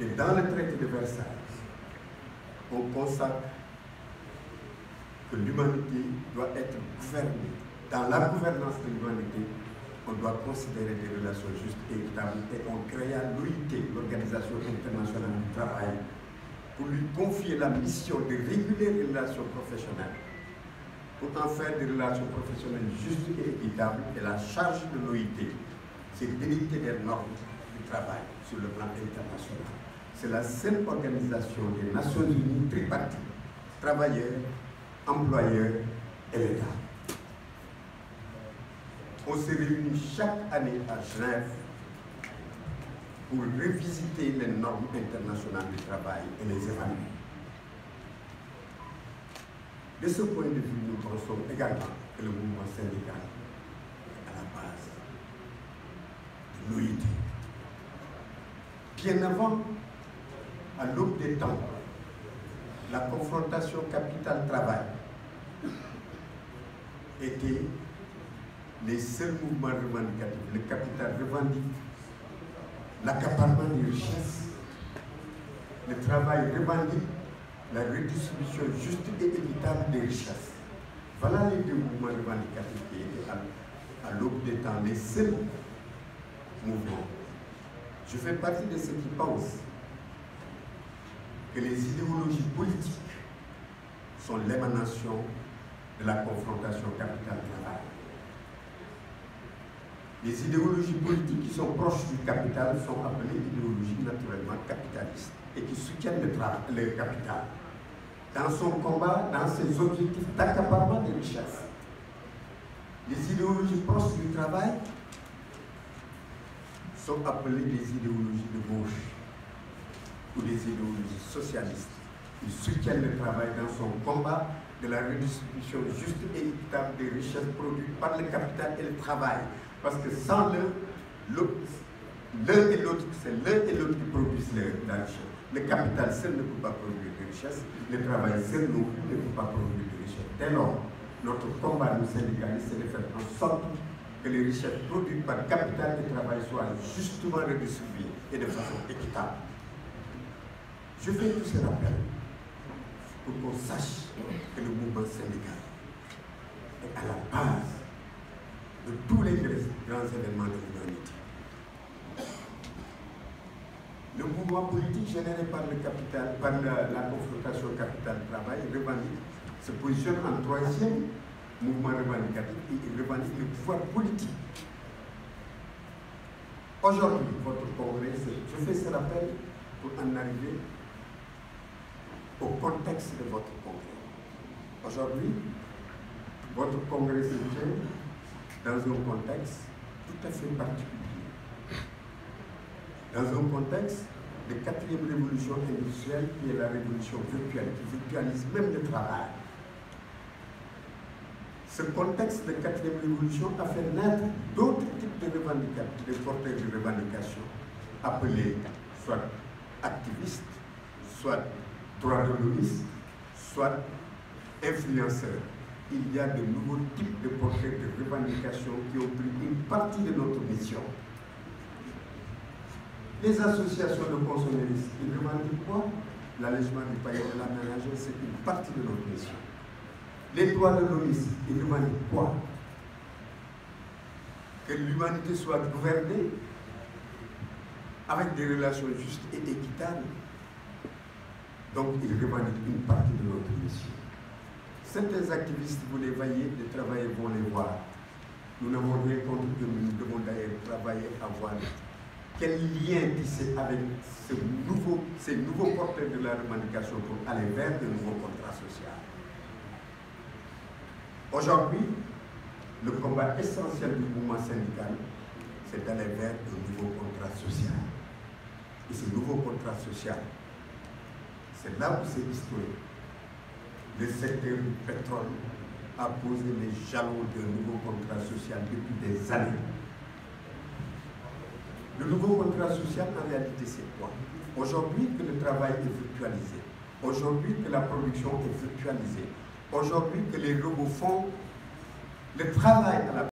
Et dans le traité de Versailles, on consacre que l'humanité doit être gouvernée. Dans la gouvernance de l'humanité, on doit considérer des relations justes et équitables. Et on créa l'OIT, l'Organisation internationale du travail, pour lui confier la mission de réguler les relations professionnelles, pour en faire des relations professionnelles justes et équitables. Et la charge de l'OIT, c'est d'édicter des normes du travail sur le plan international. C'est la seule organisation des Nations Unies tripartite, travailleurs, employeurs et l'État. On se réunit chaque année à Genève pour revisiter les normes internationales du travail et les évaluer. De ce point de vue, nous pensons également que le mouvement syndical est à la base de l'OIT. Bien avant, à l'aube des temps, la confrontation capital-travail était les seuls mouvements revendicatifs. Le capital revendique l'accaparement des richesses, le travail revendique la redistribution juste et équitable des richesses. Voilà les deux mouvements revendicatifs qui étaient à l'aube des temps les seuls mouvements. Je fais partie de ceux qui pensent que les idéologies politiques sont l'émanation de la confrontation capital-travail. Les idéologies politiques qui sont proches du capital sont appelées idéologies naturellement capitalistes et qui soutiennent le capital dans son combat, dans ses objectifs d'accaparement des richesses. Les idéologies proches du travail sont appelées des idéologies de gauche ou des idéologies socialistes. Ils soutiennent le travail dans son combat de la redistribution juste et équitable des richesses produites par le capital et le travail. Parce que sans l'un et l'autre, c'est l'un et l'autre qui produisent la richesse. Le capital seul ne peut pas produire de richesse, le travail seul ne peut pas produire de richesse. Dès lors, notre combat, nous syndicalistes, c'est de faire en sorte que les richesses produites par capital et travail soient justement redistribuées et de façon équitable. Je fais tous ces rappels pour qu'on sache que le mouvement syndical est à la base de tous les grands événements de l'humanité. Le mouvement politique généré par le capital, par la confrontation capital-travail, revendique, se positionne en troisième mouvement revendicatif et il revendique le pouvoir politique. Aujourd'hui, votre congrès, je fais ce rappel pour en arriver au contexte de votre congrès. Aujourd'hui, votre congrès se tient dans un contexte tout à fait particulier. Dans un contexte de 4e révolution industrielle qui est la révolution virtuelle, qui virtualise même le travail. Ce contexte de 4e révolution a fait naître d'autres types de revendications, de porteurs de revendications, appelés soit activistes, soit droits de l'hommiste, soit influenceurs. Il y a de nouveaux types de porteurs de revendications qui ont pris une partie de notre mission. Les associations de consommateurs, ils revendiquent quoi? L'allègement du paiement de la ménagère, c'est une partie de notre mission. Les droits de l'hommiste, ils revendiquent quoi? Que l'humanité soit gouvernée avec des relations justes et équitables. Donc, ils revendiquent une partie de notre mission. Certains activistes, vous les voyez, les travailleurs vont les voir. Nous n'avons rien contre eux, mais nous devons d'ailleurs travailler à voir quel lien tisser avec ces nouveaux porteurs de la revendication pour aller vers de nouveaux contrats sociaux. Aujourd'hui, le combat essentiel du mouvement syndical, c'est d'aller vers un nouveau contrat social. Et ce nouveau contrat social, c'est là où c'est historique. Le secteur du pétrole a posé les jalons d'un nouveau contrat social depuis des années. Le nouveau contrat social, en réalité, c'est quoi? Aujourd'hui que le travail est virtualisé, aujourd'hui que la production est virtualisée, aujourd'hui que les robots font le travail à la